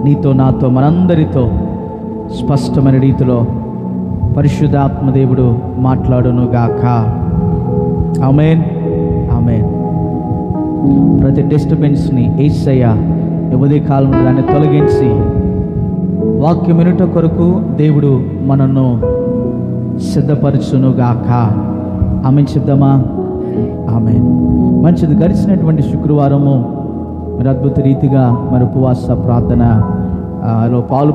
నీతో నాతో మనందరితో స్పష్టమైన రీతిలో పరిశుద్ధాత్మదేవుడు మాట్లాడునుగాక. ఆమేన్, ఆమేన్. ప్రతి డిస్టర్బెన్స్ని యేసయ్య ఉదయ కాలంలో దాన్ని తొలగించి వాక్యం వినుట కొరకు దేవుడు మనను సిద్ధపరచునుగాక. ఆమేన్ చెప్దామా? ఆమేన్. మంచిది. గడిచినటువంటి శుక్రవారము మరి అద్భుత రీతిగా మరి ఉపవాస ప్రార్థన లో పాలు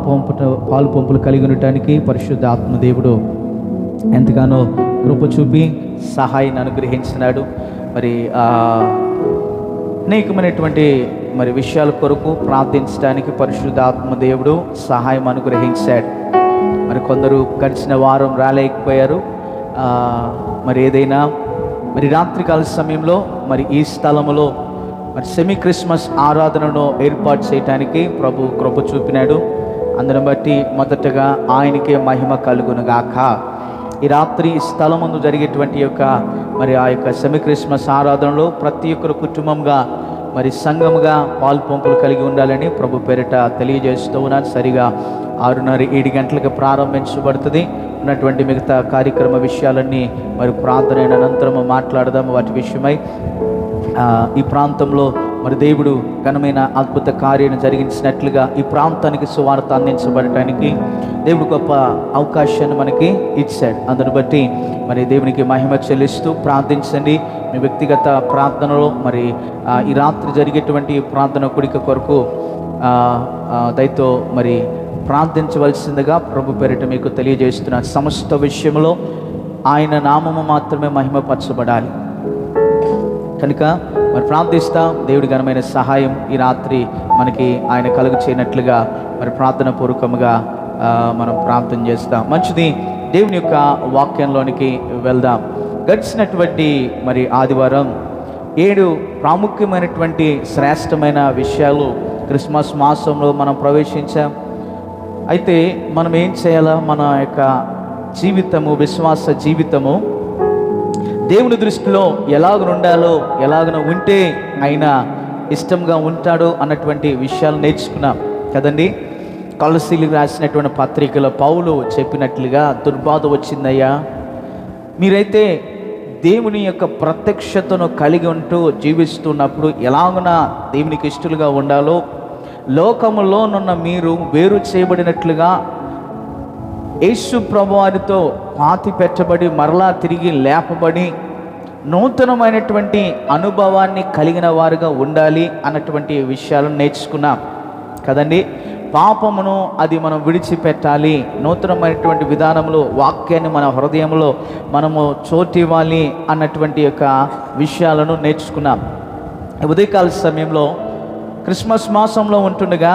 పంపులు కలిగి ఉండటానికి పరిశుద్ధ ఆత్మదేవుడు ఎంతగానో కృప చూపి సహాయాన్ని అనుగ్రహించినాడు. మరి అనేకమైనటువంటి మరి విషయాల కొరకు ప్రార్థించడానికి పరిశుద్ధ ఆత్మదేవుడు సహాయం అనుగ్రహించాడు. మరి కొందరు గడిచిన వారం రాలేకపోయారు. మరి ఏదైనా మరి రాత్రికాల సమయంలో మరి ఈ స్థలములో మరి సెమీ క్రిస్మస్ ఆరాధనను ఏర్పాటు చేయడానికి ప్రభు కృప చూపినాడు. అందుని బట్టి మొదటగా ఆయనకే మహిమ కలుగునుగాక. ఈ రాత్రి ఈ స్థలం ముందు జరిగేటువంటి యొక్క మరి ఆ యొక్క సెమీ క్రిస్మస్ ఆరాధనలో ప్రతి ఒక్కరు కుటుంబంగా మరి సంఘముగా పాలు పంపులు కలిగి ఉండాలని ప్రభు పేరిట తెలియజేస్తూ ఉన్నాను. సరిగా 6:30-7 గంటలకు ప్రారంభించబడుతుంది. ఉన్నటువంటి మిగతా కార్యక్రమ విషయాలన్నీ మరి ప్రార్థన అనంతరము మాట్లాడదాము. వాటి విషయమై ఈ ప్రాంతంలో మరి దేవుడు ఘనమైన అద్భుత కార్యాన్ని జరిగించినట్లుగా ఈ ప్రాంతానికి సువార్త అందించబడటానికి దేవుడు గొప్ప అవకాశాన్ని మనకి ఇచ్చాడు. అందును బట్టి మరి దేవునికి మహిమ చెల్లిస్తూ ప్రార్థించండి. మీ వ్యక్తిగత ప్రార్థనలో మరి ఈ రాత్రి జరిగేటువంటి ప్రార్థన కూడిక కొరకు దయతో మరి ప్రార్థించవలసిందిగా ప్రభు పేరిట మీకు తెలియజేస్తున్న సమస్త విషయంలో ఆయన నామము మాత్రమే మహిమపరచబడాలి కనుక మరి ప్రార్థిస్తాం. దేవుడి ఘనమైన సహాయం ఈ రాత్రి మనకి ఆయన కలుగు చేయనట్లుగా మరి ప్రార్థన పూర్వకముగా మనం ప్రార్థన చేస్తాం. మంచిది. దేవుని యొక్క వాక్యంలోనికి వెళ్దాం. గడిచినటువంటి మరి ఆదివారం 7 ప్రాముఖ్యమైనటువంటి శ్రేష్టమైన విషయాలు క్రిస్మస్ మాసంలో మనం ప్రవేశించాం. అయితే మనం ఏం చేయాలా? మన యొక్క జీవితము, విశ్వాస జీవితము దేవుని దృష్టిలో ఎలాగ ఉండాలో, ఎలాగన ఉంటే ఆయన ఇష్టంగా ఉంటాడో అన్నటువంటి విషయాలు నేర్చుకున్నాం కదండి. కొలస్సీలకు రాసినటువంటి పత్రికలో పౌలు చెప్పినట్లుగా దుర్బాధ వచ్చిందయ్యా, మీరైతే దేవుని యొక్క ప్రత్యక్షతను కలిగి ఉంటూ జీవిస్తున్నప్పుడు ఎలాగున దేవునికి ఇష్టలుగా ఉండాలో, లోకములోనున్న మీరు వేరు చేయబడినట్లుగా యేసు ప్రభువారితో పాతి పెట్టబడి మరలా తిరిగి లేపబడి నూతనమైనటువంటి అనుభవాన్ని కలిగిన వారుగా ఉండాలి అన్నటువంటి విషయాలను నేర్చుకున్నాం కదండి. పాపమును అది మనం విడిచిపెట్టాలి, నూతనమైనటువంటి విధానంలో వాక్యాన్ని మన హృదయంలో మనము చోటివ్వాలి అన్నటువంటి యొక్క విషయాలను నేర్చుకున్నాం. ఉదయకాల సమయంలో క్రిస్మస్ మాసంలో ఉంటుండగా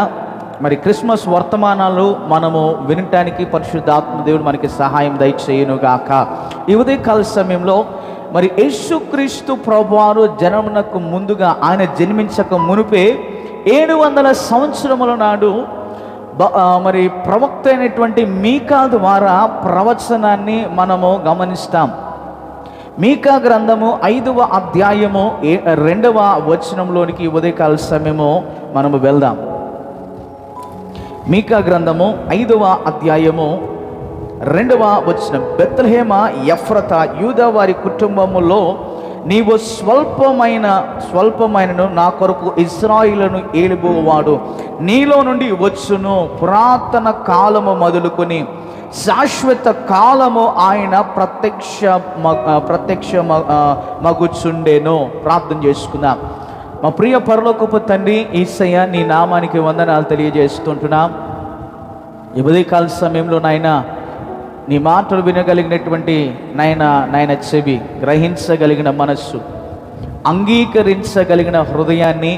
మరి క్రిస్మస్ వర్తమానాలు మనము వినటానికి పరిశుద్ధాత్మ దేవుడు మనకి సహాయం దయచేయునుగాక. ఈ ఉదయకాల సమయంలో మరి యేసుక్రీస్తు ప్రభువారు జన్మనకు ముందుగా ఆయన జన్మించక మునిపే 700 సంవత్సరముల నాడు మరి ప్రవక్త అయినటువంటి మీకా ద్వారా ప్రవచనాన్ని మనము గమనిస్తాం. మీకా గ్రంథము 5వ అధ్యాయము 2వ వచనంలోనికి ఉదయకాల సమయము మనము వెళ్దాం. మీకా గ్రంథము 5వ అధ్యాయము 2వ వచనం. బెత్లెహేమ ఎఫ్రతా, యూదా వారి కుటుంబములో నీవు స్వల్పమైనను నా కొరకు ఇశ్రాయేలును ఏలుబోవాడు నీలో నుండి వచ్చును. పురాతన కాలము మొదలుకొని శాశ్వత కాలము ఆయన ప్రత్యక్ష మగుచుండేను. ప్రార్థన చేసుకుందాం. మా ప్రియ పరలోకపు తండ్రి యేసయ్య, నీ నామానికి వందనాలు తెలియజేస్తుంటున్నాం. ఈ ఉదయకాల సమయంలో నాయన నీ మాటలు వినగలిగినటువంటి నాయన చెవి, గ్రహించగలిగిన మనస్సు, అంగీకరించగలిగిన హృదయాన్ని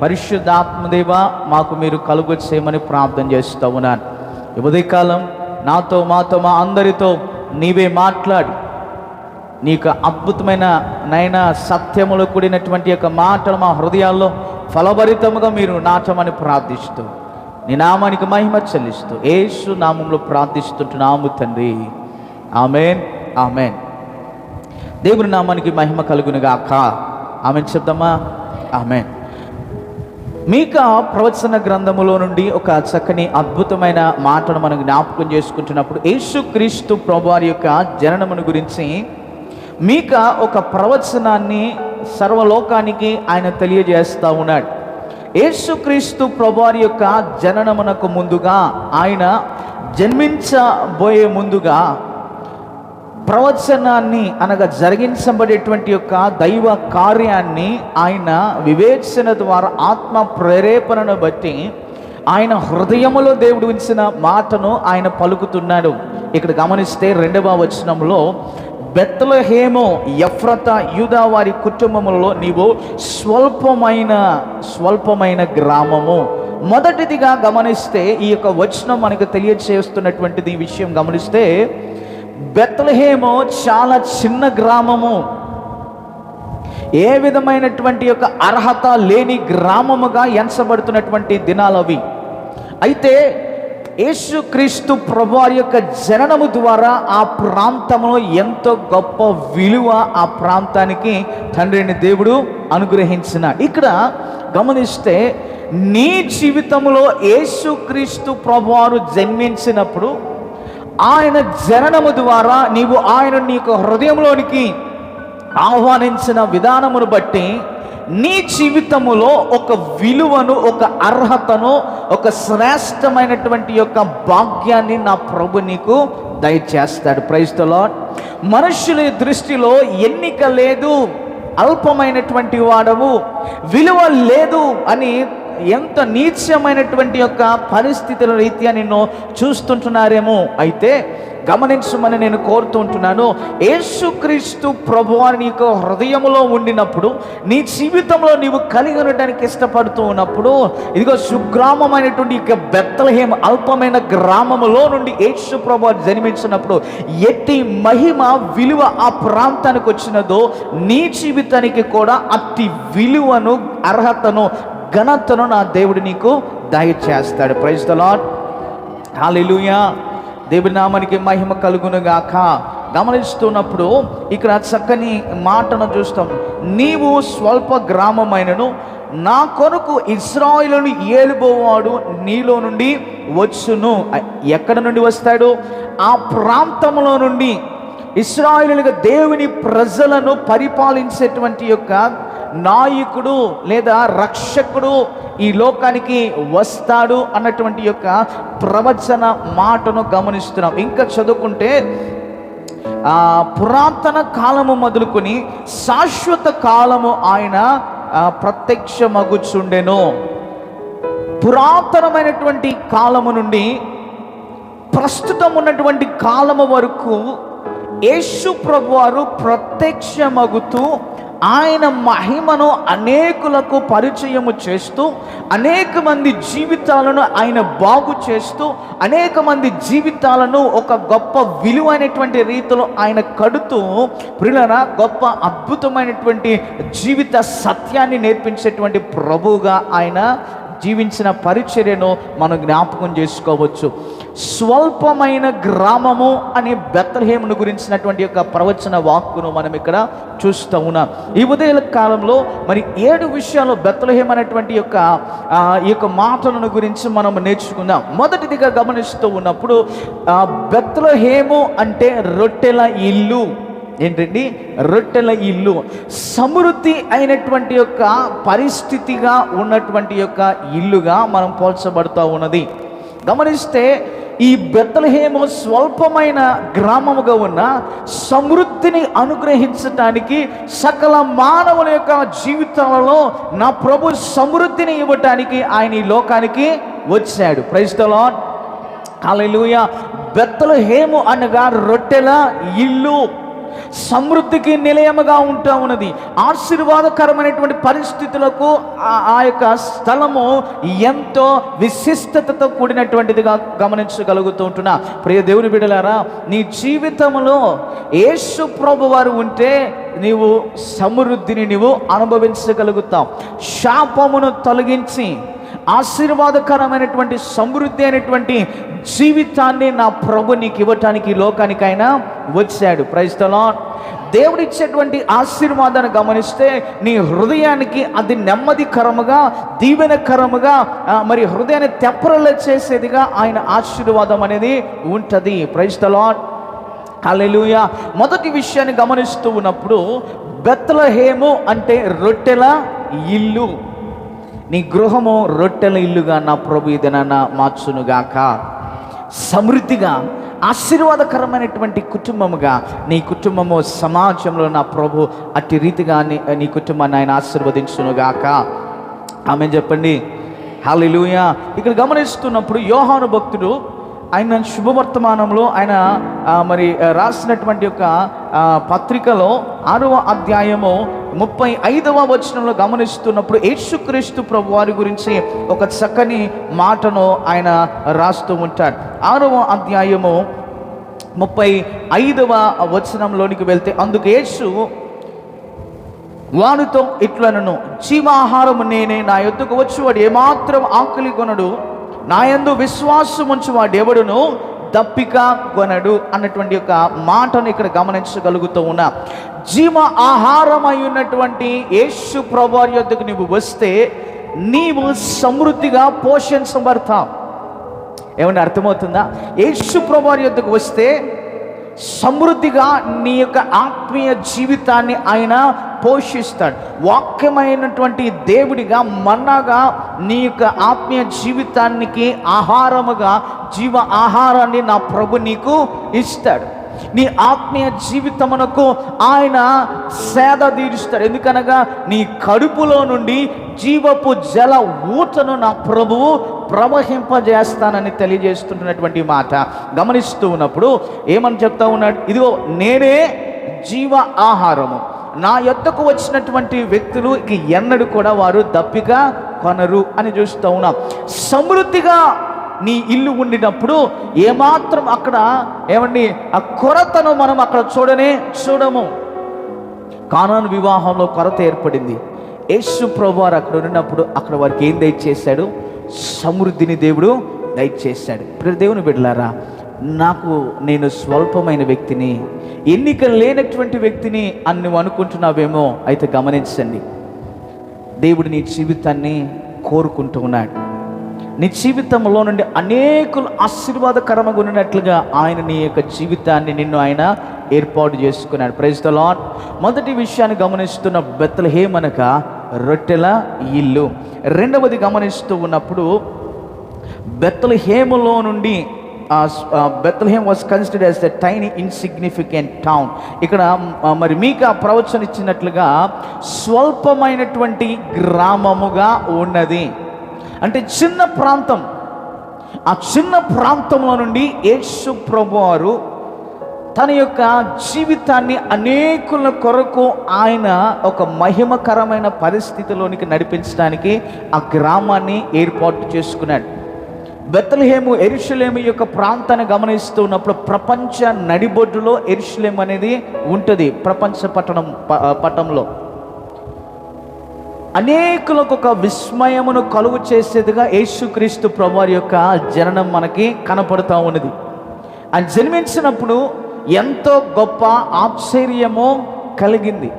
పరిశుద్ధాత్మదేవ మాకు మీరు కలుగు చేయమని ప్రార్థన చేస్తూ ఉన్నాను. ఈ ఉదయకాలం నాతో మాతో మా అందరితో నీవే మాట్లాడి నీకు అద్భుతమైన నైనా సత్యములు కూడినటువంటి యొక్క మాటలు మా హృదయాల్లో ఫలభరితముగా మీరు నాటమని ప్రార్థిస్తూ నీ నామానికి మహిమ చెల్లిస్తూ యేసు నామంలో ప్రార్థిస్తుంటున్నాము తండ్రి. ఆమేన్, ఆమేన్. దేవుని నామానికి మహిమ కలుగునుగాక. ఆమేన్ చెప్దామా? ఆమేన్. మీకా ప్రవచన గ్రంథములో నుండి ఒక చక్కని అద్భుతమైన మాటను మనం జ్ఞాపకం చేసుకుంటున్నప్పుడు యేసుక్రీస్తు ప్రభువారి యొక్క జననమును గురించి మీకా ఒక ప్రవచనాన్ని సర్వలోకానికి ఆయన తెలియజేస్తూ ఉన్నాడు. యేసుక్రీస్తు ప్రభువారి యొక్క జననమునకు ముందుగా, ఆయన జన్మించబోయే ముందుగా ప్రవచనాన్ని అనగా జరిగించబడేటువంటి యొక్క దైవ కార్యాన్ని ఆయన వివేచన ద్వారా ఆత్మ ప్రేరేపణను బట్టి ఆయన హృదయములో దేవుడు ఉంచిన మాటను ఆయన పలుకుతున్నాడు. ఇక్కడ గమనిస్తే 2వ వచనంలో, బెత్లెహేము ఎఫ్రతా యూదా వారి కుటుంబములలో నీవు స్వల్పమైన గ్రామము. మొదటిదిగా గమనిస్తే ఈ యొక్క వచనం మనకు తెలియజేస్తున్నటువంటిది ఈ విషయం గమనిస్తే, బెత్లెహేము చాలా చిన్న గ్రామము, ఏ విధమైనటువంటి యొక్క అర్హత లేని గ్రామముగా ఎంచబడుతున్నటువంటి దినాలు అవి. అయితే యేసుక్రీస్తు ప్రభువారి యొక్క జననము ద్వారా ఆ ప్రాంతంలో ఎంతో గొప్ప విలువ ఆ ప్రాంతానికి తండ్రిని దేవుడు అనుగ్రహించిన. ఇక్కడ గమనిస్తే నీ జీవితంలో యేసుక్రీస్తు ప్రభువారు జన్మించినప్పుడు ఆయన జననము ద్వారా నీవు ఆయన నీకు హృదయంలోనికి ఆహ్వానించిన విధానమును బట్టి నీ జీవితములో ఒక విలువను, ఒక అర్హతను, ఒక శ్రేష్టమైనటువంటి యొక్క భాగ్యాన్ని నా ప్రభు నీకు దయచేస్తాడు. Praise the lord. మనుషుల దృష్టిలో ఎన్నిక లేదు, అల్పమైనటువంటి వాడవు, విలువ లేదు అని ఎంత నీచమైనటువంటి యొక్క పరిస్థితుల రీత్యా నిన్ను చూస్తుంటున్నారేమో. అయితే గమనించమని నేను కోరుతుంటున్నాను, యేసుక్రీస్తు ప్రభువారు నీకు హృదయంలో ఉండినప్పుడు, నీ జీవితంలో నీవు కలిగి ఉండడానికి ఇష్టపడుతూ ఉన్నప్పుడు, ఇదిగో సుగ్రామమైనటువంటి ఇక బెత్లెహేము అల్పమైన గ్రామములో నుండి యేసు ప్రభువారు జన్మించినప్పుడు ఎట్టి మహిమ విలువ ఆ ప్రాంతానికి వచ్చినదో నీ జీవితానికి కూడా అట్టి విలువను, అర్హతను, ఘనతను నా దేవుడు నీకు దయచేస్తాడు. Praise the lord. హల్లెలూయా. దేవుని నామానికి మహిమ కలుగును గాక. గమనిస్తున్నప్పుడు ఇక్కడ చక్కని మాటను చూస్తాం. నీవు స్వల్ప గ్రామమైనను నా కొరకు ఇశ్రాయేలును ఏలుబోవాడు నీలో నుండి వచ్చును. ఎక్కడ నుండి వస్తాడు? ఆ ప్రాంతంలో నుండి ఇశ్రాయేలుగా దేవుని ప్రజలను పరిపాలించేటువంటి యొక్క నాయకుడు లేదా రక్షకుడు ఈ లోకానికి వస్తాడు అన్నటువంటి యొక్క ప్రవచన మాటను గమనిస్తున్నాం. ఇంకా చదువుకుంటే పురాతన కాలము మొదలుకొని శాశ్వత కాలము ఆయన ప్రత్యక్షమగుచుండెను. పురాతనమైనటువంటి కాలము నుండి ప్రస్తుతం ఉన్నటువంటి కాలము వరకు యేసు ప్రభువారు ప్రత్యక్షమగుతూ ఆయన మహిమను అనేకులకు పరిచయము చేస్తూ, అనేక మంది జీవితాలను ఆయన బాగు చేస్తూ, అనేక మంది జీవితాలను ఒక గొప్ప విలువైనటువంటి రీతిలో ఆయన కడుతూ, ప్రియులారా, గొప్ప అద్భుతమైనటువంటి జీవిత సత్యాన్ని నేర్పించేటువంటి ప్రభువుగా ఆయన జీవించిన పరిచర్యను మనం జ్ఞాపకం చేసుకోవచ్చు. స్వల్పమైన గ్రామము అనే బెత్లెహేమును గురించినటువంటి యొక్క ప్రవచన వాక్కును మనం ఇక్కడ చూస్తూ ఉన్నాం. ఈ ఉదయ కాలంలో మరి 7 విషయాలు బెత్లెహేము అనేటువంటి ఈ యొక్క మాటలను గురించి మనం నేర్చుకుందాం. మొదటిదిగా గమనిస్తూ ఉన్నప్పుడు బెత్లెహేము అంటే రొట్టెల ఇల్లు. ఏంటండి? రొట్టెల ఇల్లు. సమృద్ధి అయినటువంటి యొక్క పరిస్థితిగా ఉన్నటువంటి యొక్క ఇల్లుగా మనం పోల్చబడుతూ ఉన్నది. గమనిస్తే ఈ బెత్లెహేము స్వల్పమైన గ్రామముగా ఉన్న సమృద్ధిని అనుగ్రహించటానికి, సకల మానవుల యొక్క జీవితాలలో నా ప్రభు సమృద్ధిని ఇవ్వటానికి ఆయన ఈ లోకానికి వచ్చాడు. Praise the lord. Hallelujah. Bethlehem అనగా రొట్టెల ఇల్లు, సమృద్ధికి నిలయముగా ఉంటా ఉన్నది. ఆశీర్వాదకరమైనటువంటి పరిస్థితులకు ఆ యొక్క స్థలము ఎంతో విశిష్టతతో కూడినటువంటిదిగా గమనించగలుగుతూ ఉంటున్నా. ప్రియ దేవుని బిడ్డలారా, నీ జీవితంలో యేసు ప్రభు వారు ఉంటే నీవు సమృద్ధిని నీవు అనుభవించగలుగుతావు. శాపమును తొలగించి ఆశీర్వాదకరమైనటువంటి సమృద్ధి అయినటువంటి జీవితాన్ని నా ప్రభు నీకు ఇవ్వటానికి లోకానికైనా వచ్చాడు. Praise the lord. దేవుడిచ్చేటువంటి ఆశీర్వాదాన్ని గమనిస్తే నీ హృదయానికి అది నెమ్మదికరముగా, దీవెనకరముగా, మరి హృదయాన్ని తెప్పరల చేసేదిగా ఆయన ఆశీర్వాదం అనేది ఉంటుంది. ప్రైజ్ ది లార్డ్, హల్లెలూయా. మొదటి విషయాన్ని గమనిస్తూ ఉన్నప్పుడు బెత్లెహేము అంటే రొట్టెల ఇల్లు. నీ గృహము రొట్టెల ఇల్లుగా నా ప్రభు ఈ దినాన మార్చునుగాక. సమృద్ధిగా ఆశీర్వాదకరమైనటువంటి కుటుంబముగా నీ కుటుంబము సమాజంలో నా ప్రభు అట్టి రీతిగా నీ కుటుంబాన్ని ఆయన ఆశీర్వదించునుగాక. ఆమె చెప్పండి, హల్లెలూయా. ఇక్కడ గమనిస్తున్నప్పుడు యోహాను భక్తుడు ఆయన శుభవర్తమానంలో ఆయన మరి రాసినటువంటి యొక్క పత్రికలో 6వ అధ్యాయము 35వ వచనంలో గమనిస్తున్నప్పుడు యేసుక్రీస్తు ప్రభు వారి గురించి ఒక చక్కని మాటను ఆయన రాస్తూ ఉంటాడు. 6వ అధ్యాయము 35వ వచనంలోనికి వెళ్తే, అందుకు యేసు వానితో ఇట్లనను, జీవాహారము నేనే, నా యొద్దకు వచ్చువాడు ఏమాత్రం ఆకలి కొనడు, నా యందు విశ్వాసం ఉంచువాడు ఎవడును దప్పిక కొనడు అన్నటువంటి యొక్క మాటను ఇక్కడ గమనించగలుగుతూ ఉన్నా. జీవ ఆహారమై ఉన్నటువంటి యేసు ప్రభువారి యొద్దకు నీవు వస్తే నీవు సమృద్ధిగా పోషించబడతావు. ఏమన్నా అర్థమవుతుందా? యేసు ప్రభువారి యొద్దకు వస్తే సమృద్ధిగా నీ యొక్క ఆత్మీయ జీవితాన్ని ఆయన పోషిస్తాడు. వాక్యమైనటువంటి దేవుడిగా మన్నాగా నీ యొక్క ఆత్మీయ జీవితానికి ఆహారముగా జీవ ఆహారాన్ని నా ప్రభు నీకు ఇస్తాడు. నీ ఆత్మీయ జీవితమునకు ఆయన సేద తీరుస్తాడు. ఎందుకనగా నీ కడుపులో నుండి జీవపు జల ఊటను నా ప్రభువు ప్రవహింపజేస్తానని తెలియజేస్తున్నటువంటి మాట గమనిస్తూ ఉన్నప్పుడు ఏమని చెప్తా ఉన్నాడు? ఇదిగో నేనే జీవ ఆహారము, నా యొద్దకు వచ్చినటువంటి వ్యక్తులు ఇక ఎన్నడూ కూడా వారు దప్పిక కొనరు అని చూస్తూ ఉన్నాం. సమృద్ధిగా నీ ఇల్లు ఉండినప్పుడు ఏమాత్రం అక్కడ ఏమండి ఆ కొరతను మనం అక్కడ చూడము. కానాను వివాహంలో కొరత ఏర్పడింది. యేసు ప్రభువారు అక్కడ ఉన్నప్పుడు అక్కడ వారికి ఏం దయచేశాడు? సమృద్ధిని దేవుడు దయచేశాడు. ఇప్పుడు దేవుని బిడ్డలారా, నేను స్వల్పమైన వ్యక్తిని, ఎన్నిక లేనటువంటి వ్యక్తిని అని నువ్వు అనుకుంటున్నావేమో. అయితే గమనించండి, దేవుడు నీ జీవితాన్ని కోరుకుంటూ ఉన్నాడు. నీ జీవితంలో నుండి అనేకులు ఆశీర్వాదకరంగా ఉన్నట్లుగా ఆయన నీ యొక్క జీవితాన్ని నిన్ను ఆయన ఏర్పాటు చేసుకున్నాడు. Praise the Lord. మొదటి విషయాన్ని గమనిస్తున్న బెత్లెహేము అనగా రొట్టెల ఇల్లు. రెండవది గమనిస్తూ ఉన్నప్పుడు బెత్లెహేములో నుండి Bethlehem was considered as the tiny insignificant town. ఇక్కడ మరి మీకా ప్రవచనం ఇచ్చినట్లుగా స్వల్పమైనటువంటి గ్రామముగా ఉన్నది. అంటే చిన్న ప్రాంతం. ఆ చిన్న ప్రాంతంలో నుండి యేసు ప్రభువారు తన యొక్క జీవితాన్ని అనేకుల కొరకు ఆయన ఒక మహిమకరమైన పరిస్థితిలోనికి నడిపించడానికి ఆ గ్రామాన్ని ఏర్పాటు చేసుకున్నాడు. బెత్లెహేము యెరూషలేము యొక్క ప్రాంతాన్ని గమనిస్తున్నప్పుడు ప్రపంచ నడిబొడ్డులో యెరూషలేము అనేది ఉంటుంది. ప్రపంచ పట్టణంలో అనేకులకు ఒక విస్మయమును కలుగు చేసేదిగా యేసుక్రీస్తు ప్రభువారి యొక్క జననం మనకి కనపడుతూ ఉన్నది. ఆయన జన్మించినప్పుడు ఎంతో గొప్ప ఆశ్చర్యము కలిగింది.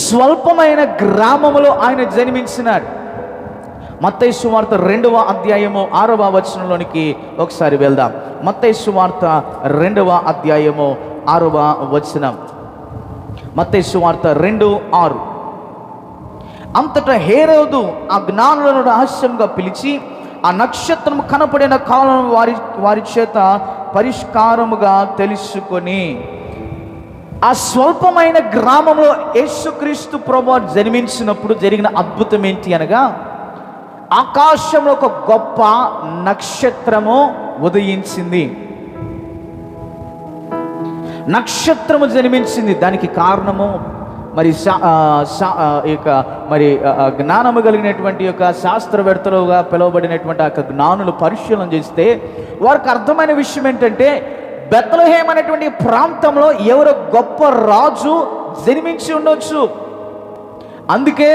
స్వల్పమైన గ్రామములో ఆయన జన్మించినాడు. మత్తయి సువార్త 2వ అధ్యాయము 6వ వచనంలోనికి ఒకసారి వెళ్దాం. మత్తయి సువార్త 2వ అధ్యాయము 6వ వచనం. మత్తయి సువార్త 2:6. అంతటా హేరోదు ఆ జ్ఞానులను రహస్యంగా పిలిచి ఆ నక్షత్రం కనపడిన కాలం వారి చేత పరిష్కారముగా తెలుసుకొని. ఆ స్వల్పమైన గ్రామంలో యేసుక్రీస్తు ప్రభువు జన్మించినప్పుడు జరిగిన అద్భుతం ఏంటి అనగా, ఆకాశంలో ఒక గొప్ప నక్షత్రము ఉదయించింది. నక్షత్రము జన్మించింది. దానికి కారణము మరి జ్ఞానము కలిగినటువంటి యొక్క శాస్త్రవేత్తలుగా పిలువబడినటువంటి ఆ జ్ఞానులు పరిశీలన చేస్తే వారికి అర్థమైన విషయం ఏంటంటే, బెత్లెహేము అనేటువంటి ప్రాంతంలో ఎవరో గొప్ప రాజు జన్మించి ఉండొచ్చు, అందుకే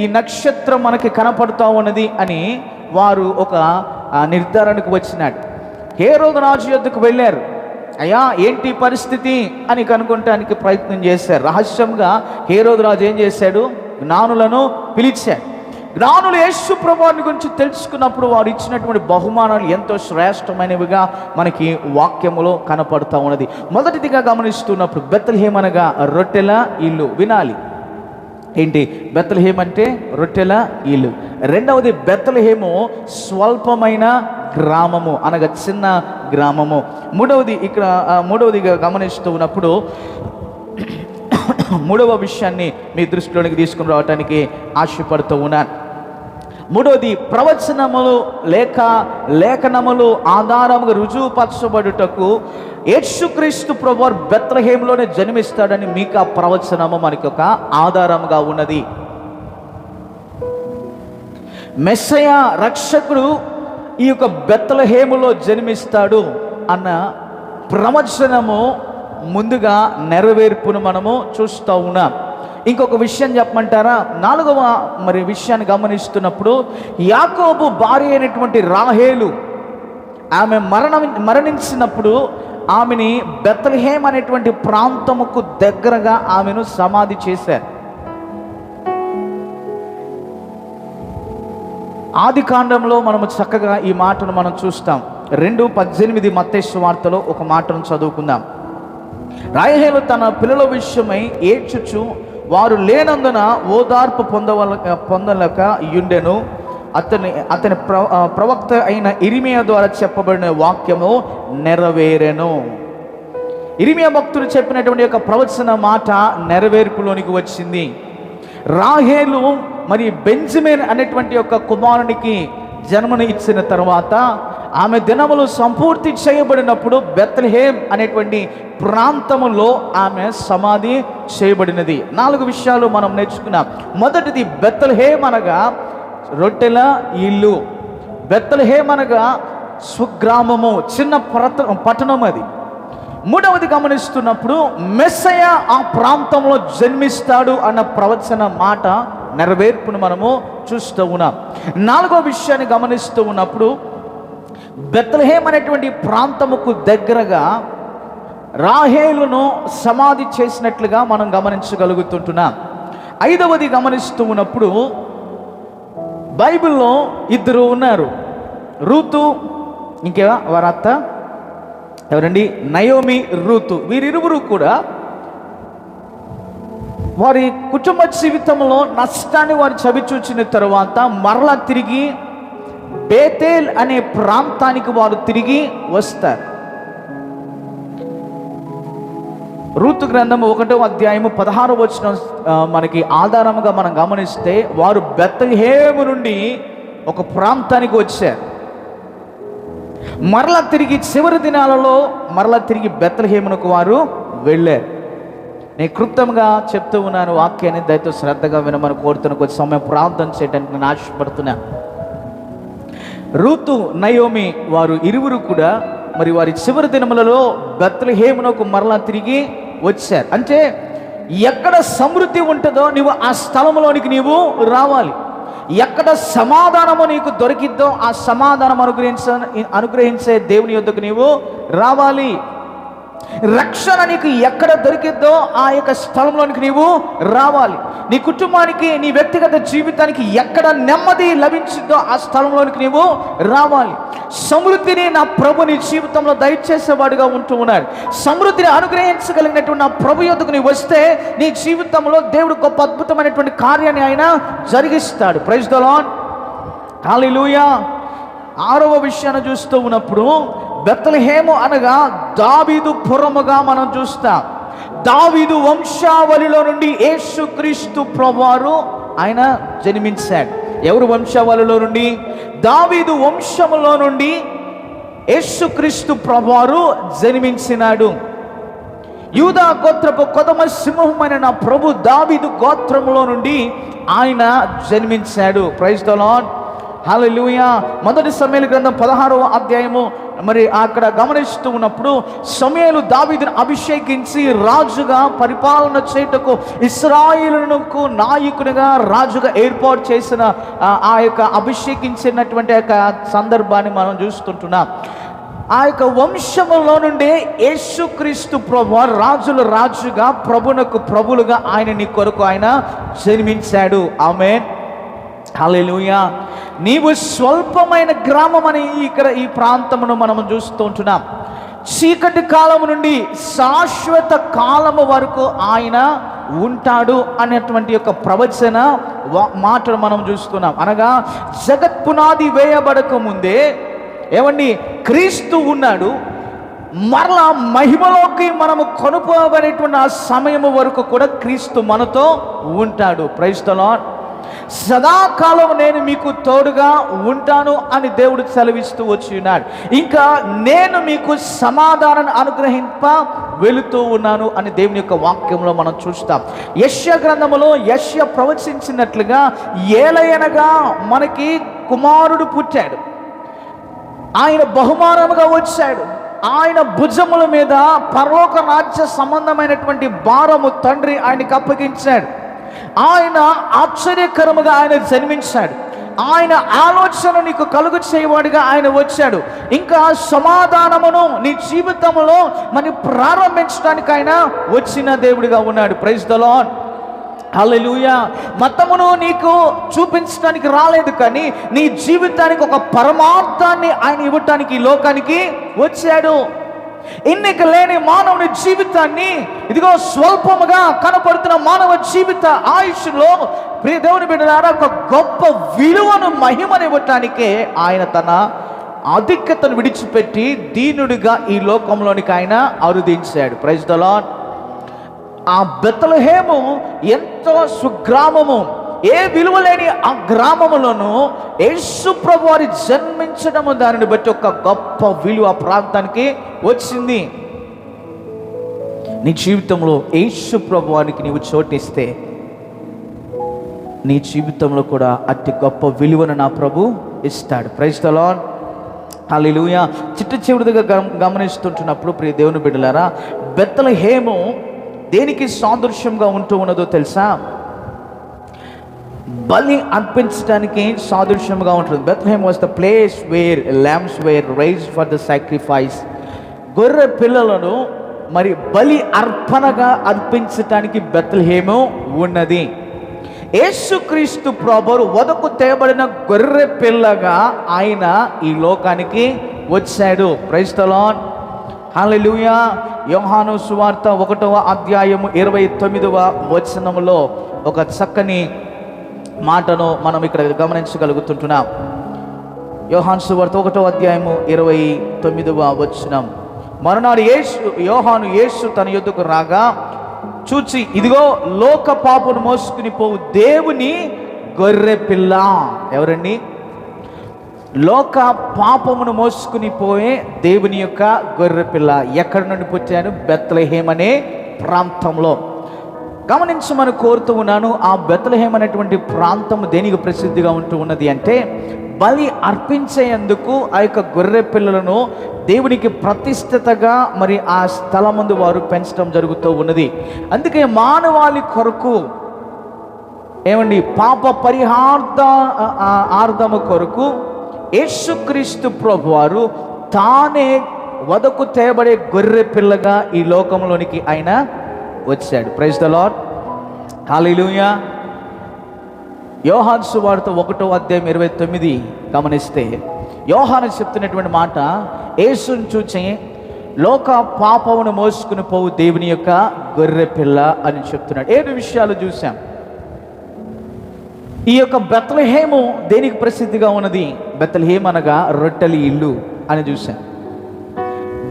ఈ నక్షత్రం మనకి కనపడుతూ ఉన్నది అని వారు ఒక నిర్ధారణకు వచ్చినాడు. హేరోదు రాజు యొద్దకు వెళ్ళారు. అయ్యా ఏంటి పరిస్థితి అని కనుక్కోవటానికి ప్రయత్నం చేశారు. రహస్యంగా హేరోదు రాజు ఏం చేశాడు, జ్ఞానులను పిలిచాడు. జ్ఞానులు యేసు ప్రభువుని గురించి తెలుసుకున్నప్పుడు వారు ఇచ్చినటువంటి బహుమానాలు ఎంతో శ్రేష్టమైనవిగా మనకి వాక్యములో కనపడుతూ ఉన్నది. మొదటిదిగా గమనిస్తున్నప్పుడు బెత్లెహేము అనగా రొట్టెల ఇల్లు. వినాలి, ఏంటి బెత్లెహేము అంటే రొట్టెల ఇల్లు. రెండవది బెత్లెహేము స్వల్పమైన గ్రామము అనగా చిన్న గ్రామము. మూడవదిగా గమనిస్తూ ఉన్నప్పుడు మూడవ విషయాన్ని మీ దృష్టిలోనికి తీసుకుని రావటానికి ఆశపడుతూ ఉన్నాను. మూడవది, ప్రవచనములు లేక లేఖనములు ఆధారముగా రుజువుపరచబడుటకు యేసుక్రీస్తు ప్రభువు బెత్లెహేములోనే జన్మిస్తాడని మీకు ఆ ప్రవచనము మనకి ఒక ఆధారముగా ఉన్నది. మెస్సయ రక్షకుడు ఈ యొక్క బెత్లెహేములో జన్మిస్తాడు అన్న ప్రవచనము ముందుగా నెరవేర్పును మనము చూస్తూ ఉన్నాం. ఇంకొక విషయం చెప్పమంటారా, నాలుగవ విషయాన్ని గమనిస్తున్నప్పుడు యాకోబు భార్య అయినటువంటి రాహేలు ఆమె మరణించినప్పుడు ఆమెని బెత్లెహేము అనేటువంటి ప్రాంతముకు దగ్గరగా ఆమెను సమాధి చేశారు. ఆది కాండంలో మనము చక్కగా ఈ మాటను మనం చూస్తాం. 2:18 మత్తయి సువార్తలో ఒక మాటను చదువుకుందాం. రాహేలు తన పిల్లల విషయమై ఏడ్చుచు వారు లేనందున ఓదార్పు పొందలేక యుండెను. అతని ప్రవక్త అయిన ఇర్మియా ద్వారా చెప్పబడిన వాక్యము నెరవేరెను. ఇర్మియా భక్తుడు చెప్పినటువంటి యొక్క ప్రవచన మాట నెరవేర్పులోనికి వచ్చింది. రాహేలు బెంజమిన్ అనేటువంటి యొక్క కుమారునికి జన్మను ఇచ్చిన తర్వాత ఆమె దినములు సంపూర్తి చేయబడినప్పుడు బెత్లెహేము అనేటువంటి ప్రాంతములో ఆమె సమాధి చేయబడినది. 4 విషయాలు మనం నేర్చుకున్నాం. మొదటిది, బెత్లెహేము అనగా రొట్టెల ఇల్లు. బెత్లెహేము అనగా స్వగ్రామము, చిన్న పట్టణం అది. మూడవది గమనిస్తున్నప్పుడు మెస్సయ ఆ ప్రాంతంలో జన్మిస్తాడు అన్న ప్రవచన మాట నెరవేర్పును మనము చూస్తూ ఉన్నాం. 4వ విషయాన్ని గమనిస్తూ ఉన్నప్పుడు బెత్లెహేము అనేటువంటి ప్రాంతముకు దగ్గరగా రాహేలును సమాధి చేసినట్లుగా మనం గమనించగలుగుతుంటున్నాం. 5వది గమనిస్తూ ఉన్నప్పుడు బైబిల్లో ఇద్దరు ఉన్నారు, రూతు, ఇంకేవా వారి అత్త ఎవరండి, నయోమి, రూతు. వీరిరువురు కూడా వారి కుటుంబ జీవితంలో నష్టాన్ని వారు చవిచూచిన తర్వాత మరలా తిరిగి బేతేల్ అనే ప్రాంతానికి వారు తిరిగి వస్తారు. రూతు గ్రంథము 1వ అధ్యాయము 16వ వచనం మనకి ఆధారముగా మనం గమనిస్తే వారు బెత్లెహేము నుండి ఒక ప్రాంతానికి వచ్చారు. మరలా తిరిగి చివరి దినాలలో మరలా తిరిగి బెత్లెహేమునకు వారు వెళ్ళారు. నేను క్లుప్తంగా చెప్తూ ఉన్నాను, వాక్యాన్ని దయతో శ్రద్ధగా వినమని కోరుతున్న కొద్ది సమయం ప్రార్థన చేయడానికి నేను ఆశపడుతున్నా. రూతు, నయోమి వారు ఇరువురు కూడా వారి చివరి దినములలో బెత్లెహేమునకు మరలా తిరిగి వచ్చారు. అంటే ఎక్కడ సమృద్ధి ఉంటుందో నీవు ఆ స్థలంలోనికి నీవు రావాలి. ఎక్కడ సమాధానము నీకు దొరికిద్దో ఆ సమాధానం అనుగ్రహించే దేవుని యొద్దకు నీవు రావాలి. రక్షణ నీకు ఎక్కడ దొరికిద్దో ఆ యొక్క స్థలంలోనికి నీవు రావాలి. నీ కుటుంబానికి, నీ వ్యక్తిగత జీవితానికి ఎక్కడ నెమ్మది లభించిందో ఆ స్థలంలోనికి నీవు రావాలి. సమృద్ధిని నా ప్రభు నీ జీవితంలో దయచేసేవాడుగా ఉంటూ ఉన్నాడు. సమృద్ధిని అనుగ్రహించగలిగినటువంటి నా ప్రభు యొద్దకు నీవు వస్తే నీ జీవితంలో దేవుడు గొప్ప అద్భుతమైనటువంటి కార్యాన్ని ఆయన జరిగిస్తాడు. ప్రైజ్ ది లార్డ్, హల్లెలూయా. 6వ విషయాన్ని చూస్తూ ఉన్నప్పుడు బెత్లెహేము అనగా దావీదు పురముగా మనం చూస్తాం. దావీదు వంశావళిలో నుండి యేసుక్రీస్తు ప్రభువారు ఆయన జన్మించాడు. ఎవరు వంశావళిలో నుండి? దావీదు వంశములో నుండి యేసుక్రీస్తు ప్రభువారు జన్మించినాడు. యూదా గోత్రపు కొదమ సింహమైన నా ప్రభు దావీదు గోత్రములో నుండి ఆయన జన్మించాడు. ప్రైజ్ ది లార్డ్, హల్లెలూయా. 1 సమూయేలు గ్రంథం 16వ అధ్యాయము అక్కడ గమనిస్తూ ఉన్నప్పుడు సమూయేలు దావీదును అభిషేకించి రాజుగా పరిపాలన చేయుటకు ఇశ్రాయేలునకు నాయకునిగా రాజుగా ఏర్పాటు చేసిన ఆ యొక్క అభిషేకించినటువంటి యొక్క సందర్భాన్ని మనం చూస్తుంటున్నాం. ఆ యొక్క వంశములో నుండి యేసుక్రీస్తు ప్రభు రాజుల రాజుగా ప్రభునకు ప్రభులుగా ఆయన నీ కొరకు ఆయన జన్మించాడు. ఆమేన్, హల్లెలూయా. నీవు స్వల్పమైన గ్రామం అని ఇక్కడ ఈ ప్రాంతమును మనం చూస్తూ ఉంటున్నాం. చీకటి కాలము నుండి శాశ్వత కాలము వరకు ఆయన ఉంటాడు అనేటువంటి యొక్క ప్రవచన మాటను మనం చూస్తున్నాం. అనగా జగత్ పునాది వేయబడక ముందే ఏమండి క్రీస్తు ఉన్నాడు. మరలా మహిమలోకి మనము కొనుక్కోబడేటువంటి ఆ సమయము వరకు కూడా క్రీస్తు మనతో ఉంటాడు. Praise the Lord. సదాకాలం నేను మీకు తోడుగా ఉంటాను అని దేవుడు సెలవిస్తూ వచ్చి ఉన్నాడు. ఇంకా నేను మీకు సమాధానాన్ని అనుగ్రహింప వెళుతూ ఉన్నాను అని దేవుని యొక్క వాక్యంలో మనం చూస్తాం. యెషయా గ్రంథములో యెషయా ప్రవచించినట్లుగా ఏలయనగా మనకి కుమారుడు పుట్టాడు, ఆయన బహుమానముగా వచ్చాడు, ఆయన భుజముల మీద పరలోక రాజ్య సంబంధమైనటువంటి భారము తండ్రి ఆయనకి అప్పగించాడు. ఆయన ఆశ్చర్యకరముగా ఆయన జన్మించాడు. ఆయన ఆలోచన నీకు కలుగు చేయవాడిగా ఆయన వచ్చాడు. ఇంకా సమాధానమును నీ జీవితంలో మరి ప్రారంభించడానికి ఆయన వచ్చిన దేవుడిగా ఉన్నాడు. ప్రైజ్ ది లార్డ్, హల్లెలూయా. మతమును నీకు చూపించడానికి రాలేదు, కానీ నీ జీవితానికి ఒక పరమార్థాన్ని ఆయన ఇవ్వటానికి ఈ లోకానికి వచ్చాడు. ఎన్నిక లేని మానవుని జీవితాన్ని ఇదిగో స్వల్పముగా కనపడుతున్న మానవ జీవిత ఆయుష్లో ప్రియ దేవుని బిడ్డలారా ఒక గొప్ప విలువను మహిమనివ్వటానికే ఆయన తన ఆధిక్యతను విడిచిపెట్టి దీనుడిగా ఈ లోకంలోనికి ఆయన అరుదించాడు. Praise the lord. ఆ బెత్లెహేము ఎంతో సుగ్రామము, ఏ విలువ లేని ఆ గ్రామములోను యేసు ప్రభు వారి జన్మించడము దానిని బట్టి ఒక గొప్ప విలువ ప్రాంతానికి వచ్చింది. నీ జీవితంలో యేసు ప్రభు వారికి నీవు చోటిస్తే నీ జీవితంలో కూడా అతి గొప్ప విలువను నా ప్రభు ఇస్తాడు. ప్రైజ్ ది లార్డ్, హల్లెలూయా. చిట్ట చివరిగా గమనిస్తుంటున్నప్పుడు ప్రియ దేవుని బిడ్డలారా, బెత్లెహేము దేనికి సాదృశ్యంగా ఉంటూ ఉన్నదో తెలుసా? బలి అర్పించడానికి సాదృశ్యంగా ఉంటుంది. Bethlehem was the place where lambs were raised for the sacrifice. గొర్రె పిల్లలను మరి బలి అర్పణగా అర్పించటానికి బెత్లెహేము ఉన్నది. యేసుక్రీస్తు ప్రభువు వదకు తేబడిన గొర్రె పిల్లగా ఆయన ఈ లోకానికి వచ్చాడు. ప్రైజ్ ది లార్డ్, హల్లెలూయా. యోహాను సువార్త 1వ అధ్యాయము 29వ వచనములో ఒక చక్కని మాటను మనం ఇక్కడ గమనించగలుగుతుంటున్నాం. యోహాను సువార్త 1వ అధ్యాయము 29వ వచనం. మరునాడు యోహాను యేసు తన యొద్దకు రాగా చూచి, ఇదిగో లోక పాపను మోసుకుని పోవు దేవుని గొర్రె పిల్ల. ఎవరండి? లోక పాపమును మోసుకుని పోయే దేవుని యొక్క గొర్రె పిల్ల. ఎక్కడి నుండి పుట్టాడు? బెత్లెహేమ్ అనే ప్రాంతంలో. గమనించమని కోరుతూ ఉన్నాను. ఆ బెత్లెహేమ్ అనేటువంటి ప్రాంతం దేనికి ప్రసిద్ధిగా ఉంటూ ఉన్నది అంటే, బలి అర్పించేందుకు ఆ యొక్క గొర్రె పిల్లలను దేవునికి ప్రతిష్ఠితగా మరి ఆ స్థలం ముందు వారు పెంచడం జరుగుతూ ఉన్నది. అందుకే మానవాళి కొరకు ఏమండి పాప పరిహార్థము కొరకు యేసుక్రీస్తు ప్రభు వారు తానే వదకు తేబడే గొర్రె పిల్లగా ఈ లోకంలోనికి ఆయన వచ్చాడు. ప్రైజ్ ది లార్డ్, హల్లెలూయా. యోహాను సువార్త 1వ అధ్యాయం 29 గమనిస్తే యోహాను చెప్తున్నటువంటి మాట, యేసును చూచి లోక పాపమును మోసుకుని పోవు దేవుని యొక్క గొర్రె పిల్ల అని చెప్తున్నాడు. 7 విషయాలు చూసాం. ఈ యొక్క బెత్లెహేము దేనికి ప్రసిద్ధిగా ఉన్నది? బెత్లెహేమ్ అనగా రొట్టెలి ఇల్లు అని చూసాం.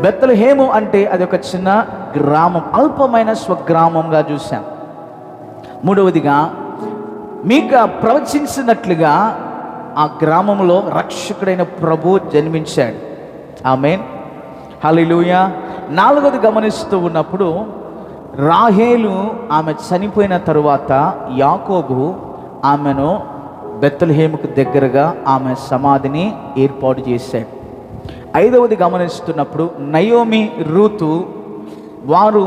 బెత్లెహేము అంటే అది ఒక చిన్న గ్రామం, అల్పమైన స్వగ్రామంగా చూసాం. మూడవదిగా మీకు ప్రవచించినట్లుగా ఆ గ్రామంలో రక్షకుడైన ప్రభు జన్మించాడు. ఆమేన్, హల్లెలూయా. 4వది గమనిస్తూ ఉన్నప్పుడు రాహేలు ఆమె చనిపోయిన తరువాత యాకోబు ఆమెను బెత్లెహేముకు దగ్గరగా ఆమె సమాధిని ఏర్పాటు చేశాడు. 5వది గమనిస్తున్నప్పుడు నయోమి రూతు వారు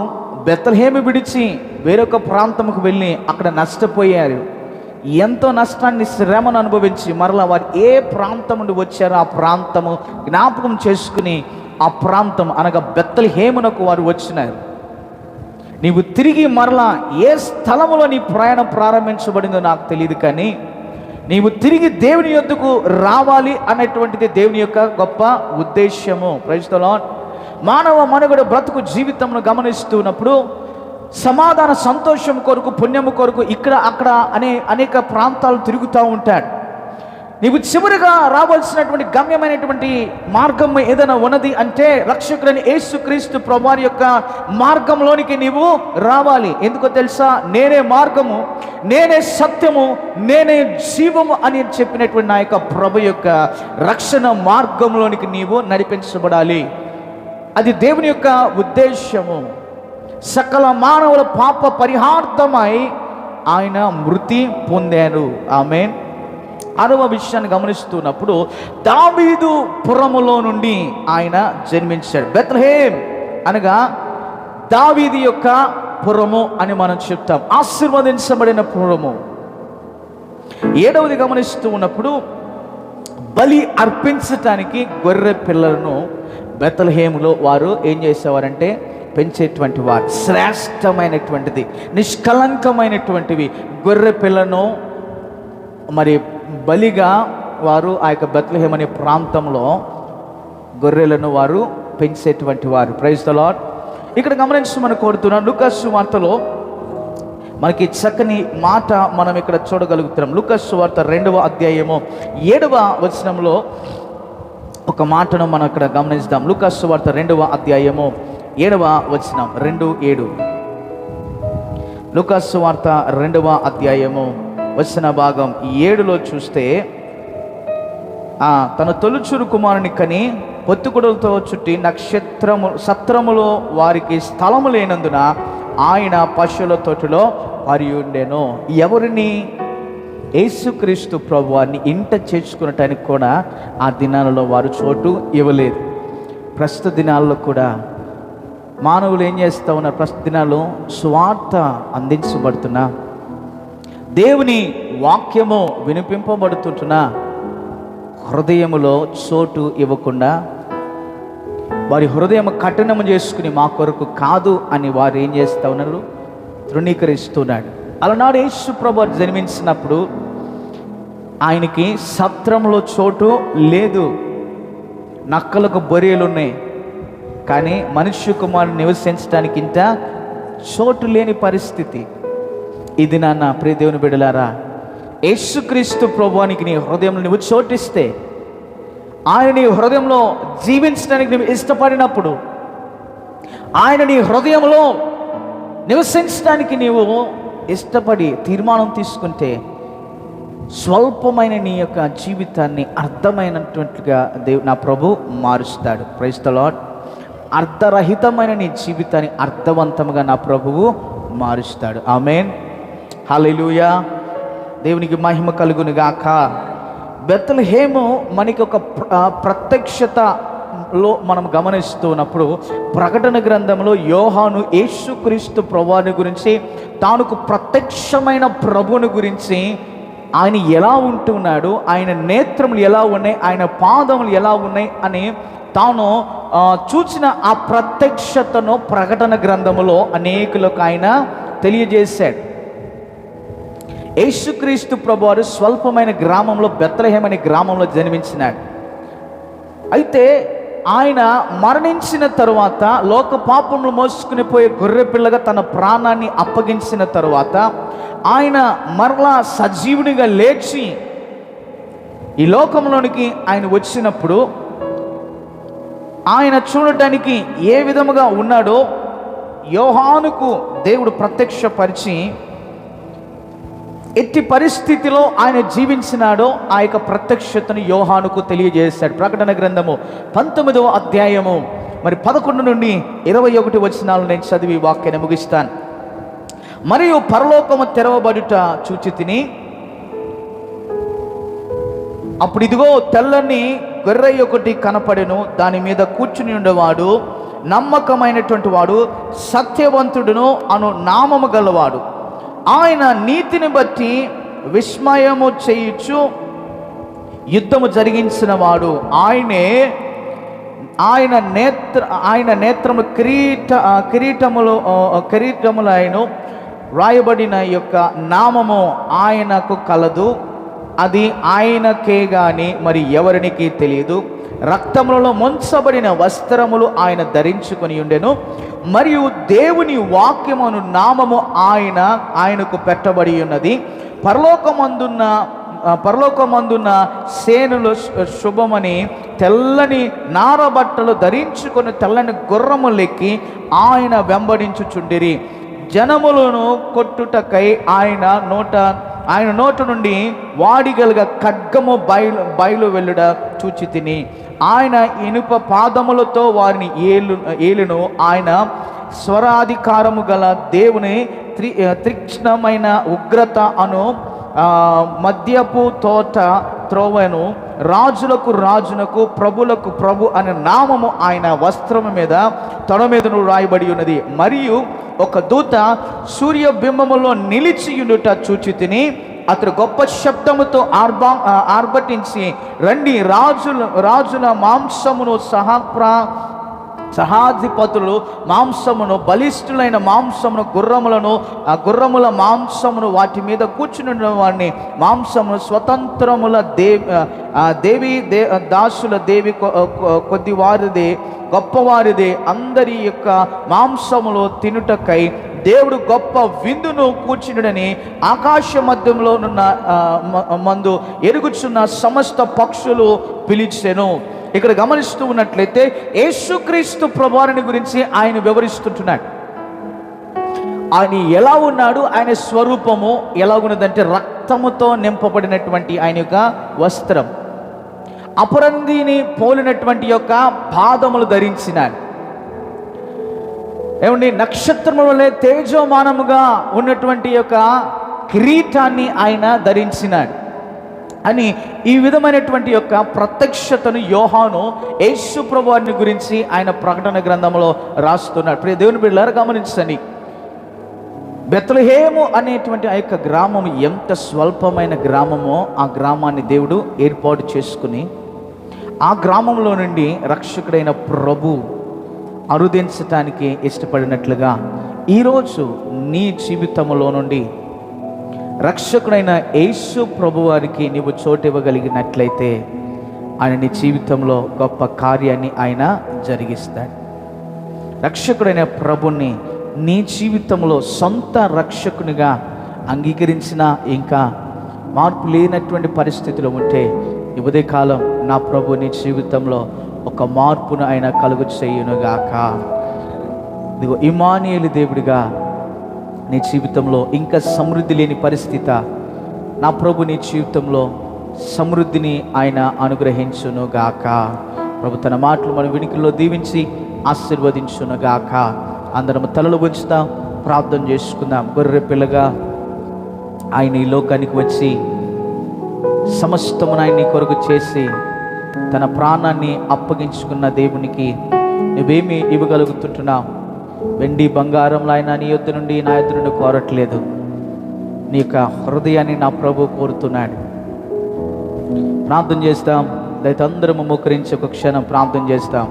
బెత్లెహేము విడిచి వేరొక ప్రాంతముకు వెళ్ళి అక్కడ నష్టపోయారు. ఎంతో నష్టాన్ని శ్రమను అనుభవించి మరలా వారు ఏ ప్రాంతం నుండి వచ్చారో ఆ ప్రాంతము జ్ఞాపకం చేసుకుని ఆ ప్రాంతం అనగా బెత్లెహేమునకు వారు వచ్చినారు. నీవు తిరిగి మరలా ఏ స్థలములో నీ ప్రయాణం ప్రారంభించబడిందో నాకు తెలియదు, కానీ నీవు తిరిగి దేవుని యొద్దకు రావాలి అనేటువంటిది దేవుని యొక్క గొప్ప ఉద్దేశ్యము. Praise the lord. మానవ మనుగడ బ్రతుకు జీవితంను గమనిస్తున్నప్పుడు సమాధాన సంతోషం కొరకు, పుణ్యము కొరకు ఇక్కడ అక్కడ అనేక ప్రాంతాలు తిరుగుతూ ఉంటాడు. నీవు చివరిగా రావాల్సినటువంటి గమ్యమైనటువంటి మార్గం ఏదైనా ఉన్నది అంటే రక్షకుడైన యేసుక్రీస్తు ప్రభువారి యొక్క మార్గంలోనికి నీవు రావాలి. ఎందుకో తెలుసా? నేనే మార్గము, నేనే సత్యము, నేనే జీవము అని చెప్పినటువంటి నా యొక్క ప్రభు యొక్క రక్షణ మార్గంలోనికి నీవు నడిపించబడాలి. అది దేవుని యొక్క ఉద్దేశము. సకల మానవుల పాప పరిహార్థమై ఆయన మృతి పొందారు. ఆమేన్. 6వ విషయాన్ని గమనిస్తున్నప్పుడు దావీదు పురములో నుండి ఆయన జన్మించాడు. బెత్లెహేం అనగా దావీదు యొక్క పురము అని మనం చెప్తాం, ఆశీర్వదించబడిన పురము. 7వది గమనిస్తూ ఉన్నప్పుడు బలి అర్పించటానికి గొర్రె పిల్లలను బెత్లెహేములో వారు ఏం చేసేవారంటే పెంచేటువంటి వారు. శ్రేష్టమైనటువంటిది, నిష్కలంకమైనటువంటివి గొర్రె పిల్లను మరి బలిగా వారు ఆ యొక్క బెత్లెహేం అనే ప్రాంతంలో గొర్రెలను వారు పెంచేటువంటి వారు. Praise the Lord. ఇక్కడ గమనించమని కోరుతున్నాను. లూకాసు సువార్తలో మనకి చక్కని మాట మనం ఇక్కడ చూడగలుగుతున్నాం. లూకాసు సువార్త 2వ అధ్యాయము 7వ వచనంలో ఒక మాటను మనం ఇక్కడ గమనిస్తాం. లూకాసు సువార్త 2వ అధ్యాయము 7వ వచనం, 2:7. లూకాసు సువార్త 2వ అధ్యాయము వచన భాగం 7లో చూస్తే, తన తొలిచూరు కుమారుని కని పొత్తుకుడులతో చుట్టి సత్రములో వారికి స్థలము లేనందున ఆయన పశువుల తోటలో పరి ఉండెను. ఎవరిని? యేసుక్రీస్తు ప్రభువారిని ఇంట చేర్చుకునటానికి కూడా ఆ దినాలలో వారు చోటు ఇవ్వలేదు. ప్రస్తుత దినాల్లో కూడా మానవులు ఏం చేస్తూ ఉన్నారు? ప్రస్తుత దినాల్లో సువార్త అందించబడుతున్నా, దేవుని వాక్యము వినిపింపబడుతుంటున్నా హృదయములో చోటు ఇవ్వకుండా వారి హృదయం కఠినము చేసుకుని మా కొరకు కాదు అని వారు ఏం చేస్తూ ఉన్నారు? తృణీకరిస్తున్నాడు. అలనాడు యేసు ప్రభువు జన్మించినప్పుడు ఆయనకి సత్రంలో చోటు లేదు. నక్కలకు బొరియలు ఉన్నాయి, కానీ మనుష్య కుమారుని నివసించడానికి ఇంత చోటు లేని పరిస్థితి. ఇది నాన్న ప్రియ దేవుని బిడ్డలారా, యేసుక్రీస్తు ప్రభువానికి నీ హృదయంలో నువ్వు చోటిస్తే, ఆయన నీ హృదయంలో జీవించడానికి నువ్వు ఇష్టపడినప్పుడు, ఆయన నీ హృదయంలో నివసించడానికి నీవు ఇష్టపడి తీర్మానం తీసుకుంటే, స్వల్పమైన నీ యొక్క జీవితాన్ని అర్థమైనటువంటిగా నా ప్రభు మారుస్తాడు. Praise the lord. అర్థరహితమైన నీ జీవితాన్ని అర్థవంతంగా నా ప్రభువు మారుస్తాడు. ఆమేన్. హల్లెలూయా. దేవునికి మహిమ కలుగును గాక. బెత్లెహేము మనకి ఒక ప్రత్యక్షతలో మనం గమనిస్తున్నప్పుడు ప్రకటన గ్రంథంలో యోహాను యేసుక్రీస్తు ప్రభువుని గురించి, తానుకు ప్రత్యక్షమైన ప్రభువుని గురించి, ఆయన ఎలా ఉంటున్నాడు, ఆయన నేత్రములు ఎలా ఉన్నాయి, ఆయన పాదములు ఎలా ఉన్నాయి అని తాను చూసిన ఆ ప్రత్యక్షతను ప్రకటన గ్రంథములో అనేకులకు ఆయన తెలియజేశాడు. యేసుక్రీస్తు ప్రభువారు స్వల్పమైన గ్రామంలో బెత్లెహేం అనే గ్రామంలో జన్మించినాడు. అయితే ఆయన మరణించిన తరువాత లోక పాపములు మోసుకుని పోయే గొర్రె పిల్లగా తన ప్రాణాన్ని అప్పగించిన తరువాత ఆయన మరలా సజీవునిగా లేచి ఈ లోకంలోనికి ఆయన వచ్చినప్పుడు ఆయన చూడటానికి ఏ విధముగా ఉన్నాడో యోహానుకు దేవుడు ప్రత్యక్షపరిచి ఎట్టి పరిస్థితిలో ఆయన జీవించినాడో ఆ యొక్క ప్రత్యక్షతను యోహానుకు తెలియజేశాడు. ప్రకటన గ్రంథము 19వ అధ్యాయము 11 నుండి 21 వచనాలు నేను చదివి వాక్యాన్ని ముగిస్తాను. మరియు పరలోకము తెరవబడుట చూచి తిని, అప్పుడు ఇదిగో తెల్లని గొర్రె ఒకటి కనపడెను. దాని మీద కూర్చుని ఉండేవాడు నమ్మకమైనటువంటి వాడు, సత్యవంతుడును అను నామము గలవాడు. ఆయన నీతిని బట్టి విస్మయము చేయుచు యుద్ధము జరిగించిన వాడు. ఆయనే ఆయన నేత్రము కిరీటములైన వ్రాయబడిన యొక్క నామము ఆయనకు కలదు. అది ఆయనకే గాని మరి ఎవరికి తెలియదు. రక్తములలో ముంచబడిన వస్త్రములు ఆయన ధరించుకొని ఉండెను. మరియు దేవుని వాక్యమును నామము ఆయనకు పెట్టబడి ఉన్నది. పరలోకమందున్న సేనులు శుభమని తెల్లని నారబట్టలు ధరించుకొని తెల్లని గుర్రములెక్కి ఆయన వెంబడించుచుండిరి. జనములను కొట్టుటకై ఆయన నోట నుండి వాడిగలుగా ఖడ్గము బయలు వెళ్ళుట చూచి తిని, ఆయన ఇనుప పాదములతో వారిని ఏలును. ఆయన స్వరాధికారము గల దేవుని తీక్ష్ణమైన ఉగ్రత అను మద్యపు తోట త్రోవను, రాజునకు ప్రభులకు ప్రభు అనే నామము ఆయన వస్త్రము మీద తొడ మీదను రాయబడి ఉన్నది. మరియు ఒక దూత సూర్యబింబములో నిలిచియుండుట చూచి తిని, అతడు గొప్ప శబ్దముతో ఆర్భటించి, రండి, రాజుల మాంసమును సహాధిపతులు మాంసమును, బలిష్ఠులైన మాంసమును, గుర్రముల మాంసమును, వాటి మీద కూర్చుని వారిని మాంసమును, స్వతంత్రముల దాసుల దేవి కొద్దివారిదే గొప్పవారిదే అందరి యొక్క మాంసములో తినుటకై దేవుడు గొప్ప విందును కూర్చునుడని ఆకాశ మధ్యంలో మందు ఎరుగుచున్న సమస్త పక్షులు పిలిచెను. ఇక్కడ గమనిస్తూ ఉన్నట్లయితే యేసుక్రీస్తు ప్రభువారిని గురించి ఆయన వివరిస్తుంటున్నాడు. ఆయన ఎలా ఉన్నాడు, ఆయన స్వరూపము ఎలా ఉన్నదంటే రక్తముతో నింపబడినటువంటి ఆయన యొక్క వస్త్రం, అపరందిని పోలినటువంటి యొక్క పాదములు ధరించినాడు. ఏమండి, నక్షత్రముల వలె తేజోమానముగా ఉన్నటువంటి యొక్క కిరీటాన్ని ఆయన ధరించినాడు అని ఈ విధమైనటువంటి యొక్క ప్రత్యక్షతను యోహాను యేసు ప్రభువారిని గురించి ఆయన ప్రకటన గ్రంథంలో రాస్తున్నాడు. ప్రియ దేవుని బిడ్డలారా గమనించండి, బెత్లెహేము అనేటువంటి ఆ యొక్క గ్రామం ఎంత స్వల్పమైన గ్రామమో ఆ గ్రామాన్ని దేవుడు ఏర్పాటు చేసుకుని ఆ గ్రామంలో నుండి రక్షకుడైన ప్రభు అరుదించటానికి ఇష్టపడినట్లుగా ఈరోజు నీ జీవితంలో నుండి రక్షకుడైన యేసు ప్రభువారికి నీవు చోటు ఇవ్వగలిగినట్లయితే ఆయన నీ జీవితంలో గొప్ప కార్యాన్ని ఆయన జరిగిస్తాడు. రక్షకుడైన ప్రభుని నీ జీవితంలో సొంత రక్షకునిగా అంగీకరించిన ఇంకా మార్పు లేనటువంటి పరిస్థితులు ఉంటే ఈ ఉదయకాలం నా ప్రభు నీ జీవితంలో ఒక మార్పును ఆయన కలుగు చేయునుగాక. ఇదిగో ఇమ్మానుయేలు దేవుడిగా నీ జీవితంలో ఇంకా సమృద్ధి లేని పరిస్థితి, నా ప్రభు నీ జీవితంలో సమృద్ధిని ఆయన అనుగ్రహించునుగాక. ప్రభు తన మాటలు మన వినికిలో దీవించి ఆశీర్వదించునుగాక. అందరం తలలు ఉంచుతాం, ప్రార్థన చేసుకుందాం. గొర్రె పిల్లగా ఆయన ఈ లోకానికి వచ్చి సమస్తమును ఆయన నీ కొరకు చేసి తన ప్రాణాన్ని అప్పగించుకున్న దేవునికి నువ్వేమి ఇవ్వగలుగుతుంటున్నావు? వెండి బంగారంలో ఆయన నీ యొద్ద నుండి నా యొద్ద నుండి కోరట్లేదు, నీ యొక్క హృదయాన్ని నా ప్రభు కోరుతున్నాడు. ప్రార్థన చేస్తాం. దయతో అందరము మోకరించి ఒక క్షణం ప్రార్థన చేస్తాం.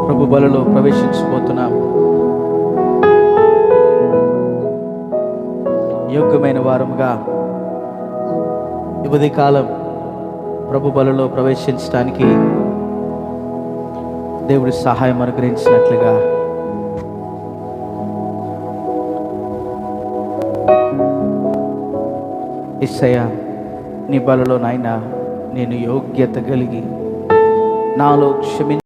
ప్రభు బలలో ప్రవేశించబోతున్నాం. యోగ్యమైన వారముగా ఈ ఉదయకాలం ప్రభు బలలో ప్రవేశించడానికి దేవుడి సహాయం అనుగ్రహించినట్లుగా యేసయ్యా, నీ బలలో నాయన నేను యోగ్యత కలిగి నాలో